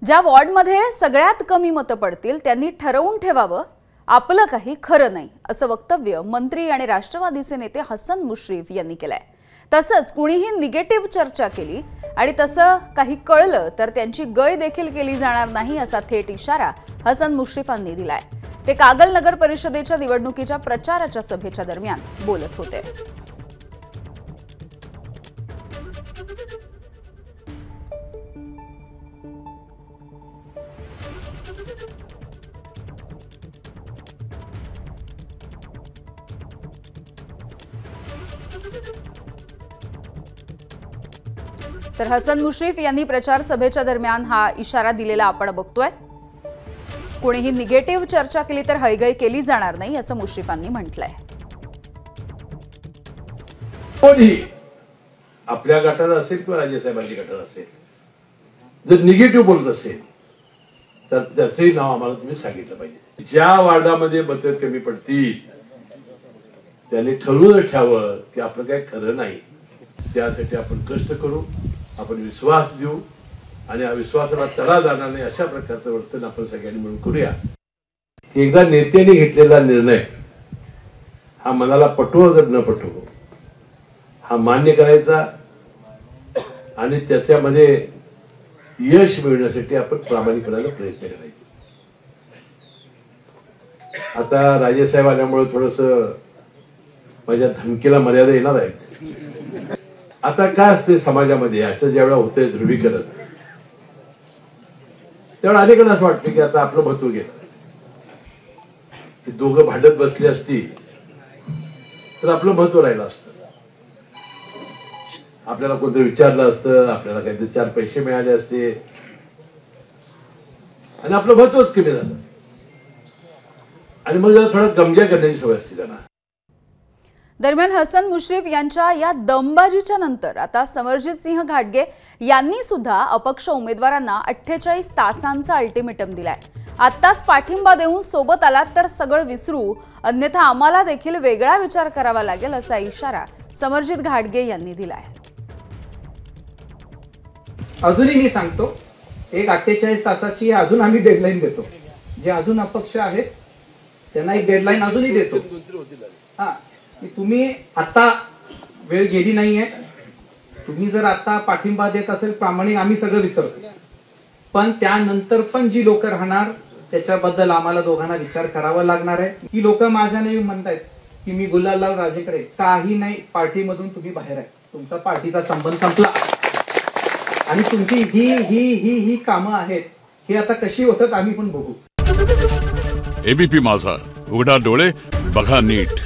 ज्या वॉर्डमध्ये सगळ्यात कमी मतं पडतील त्यांनी ठरवून ठेवावं आपलं काही खरं नाही असं वक्तव्य मंत्री आणि राष्ट्रवादीचे नेते हसन मुश्रीफ यांनी केलंय। तसंच कुणीही निगेटिव्ह चर्चा केली आणि तसं काही कळलं तर त्यांची गय देखील केली जाणार नाही असा थेट इशारा हसन मुश्रीफांनी दिलाय। ते कागल नगर परिषदेच्या निवडणुकीच्या प्रचाराच्या सभेच्या दरम्यान बोलत होते। तर हसन मुश्रीफ यांनी प्रचार सभेच्या दरम्यान हा इशारा दिलेला आपण बघतोय। कोणीही निगेटिव्ह चर्चा केली तर हयगय केली जाणार नाही असं मुश्रीफांनी म्हटलंय। कोणी आपल्या गटात असेल किंवा राजेसाहेबांच्या गटात असेल जर निगेटिव्ह बोलत असेल तर त्याचंही नाव आम्हाला तुम्ही सांगितलं पाहिजे। ज्या वार्डामध्ये मतं कमी पडतील त्यांनी ठरवून ठेवावं की आपलं काही खरं नाही, त्यासाठी आपण कष्ट करू, आपण विश्वास देऊ आणि या विश्वासाला तडा जाणार नाही अशा प्रकारचं वर्तन आपण सगळ्यांनी मिळून करूया। एकदा नेत्यांनी घेतलेला निर्णय हा मनाला पटवो अगर न पटवो हा मान्य करायचा आणि त्याच्यामध्ये यश मिळवण्यासाठी आपण प्रामाणिकपणाने प्रयत्न करायचे। आता राजेसाहेब आल्यामुळे थोडंसं माझ्या धमकीला मर्यादा येणार आहेत। आता काय असते समाजामध्ये असं ज्यावेळेला होतंय ध्रुवीकरण त्यावेळेला अनेकांना असं वाटतं की आता आपलं महत्व गेलं, दोघं भांडत बसली असती तर आपलं महत्व राहिलं असतं, आपल्याला कोणतरी विचारलं असतं, आपल्याला काहीतरी 4 पैसे मिळाले असते आणि आपलं महत्वच कमी झालं आणि मग जरा थोडं गमजा करण्याची सवय असते त्यांना। दरम्यान हसन मुश्रीफ यांच्या या दमबाजीच्या नंतर आता समरजित सिंह घाटगे यांनी सुद्धा अपक्ष उमेदवारांना 48 तासांचा अल्टिमेटम दिलाय। आत्ताच पाठिंबा देऊन सोबत आलात तर सगळं विसरू, अन्यथा आम्हाला देखील वेगळा विचार करावा लागेल असा इशारा समरजित घाटगे यांनी दिलाय। अजूनही मी सांगतो, एक 48 तासाची अजून आम्ही डेडलाईन देतो। जे अजून अपक्ष आहेत त्यांना एक डेडलाईन अजूनही देतो। हा, तुम्ही आता वेळ गेली नाहीये, तुम्ही जर आता पाठिंबा देत असेल प्रामाणिक आम्ही सगळं विसरतो, पण त्यानंतर पण जी लोक राहणार त्याच्याबद्दल आम्हाला दोघांना विचार करावा लागणार आहे। ही लोक माझ्या नेहमी म्हणतायत की मी गुलाललाल राजेकडे, काही नाही, पार्टीमधून तुम्ही बाहेर आहे, तुमचा पार्टीचा संबंध संपला आणि तुमची ही ही ही ही कामं आहेत ही आता कशी होतात आम्ही पण बघू। एबीपी माझा, उघडा डोळे बघा नीट।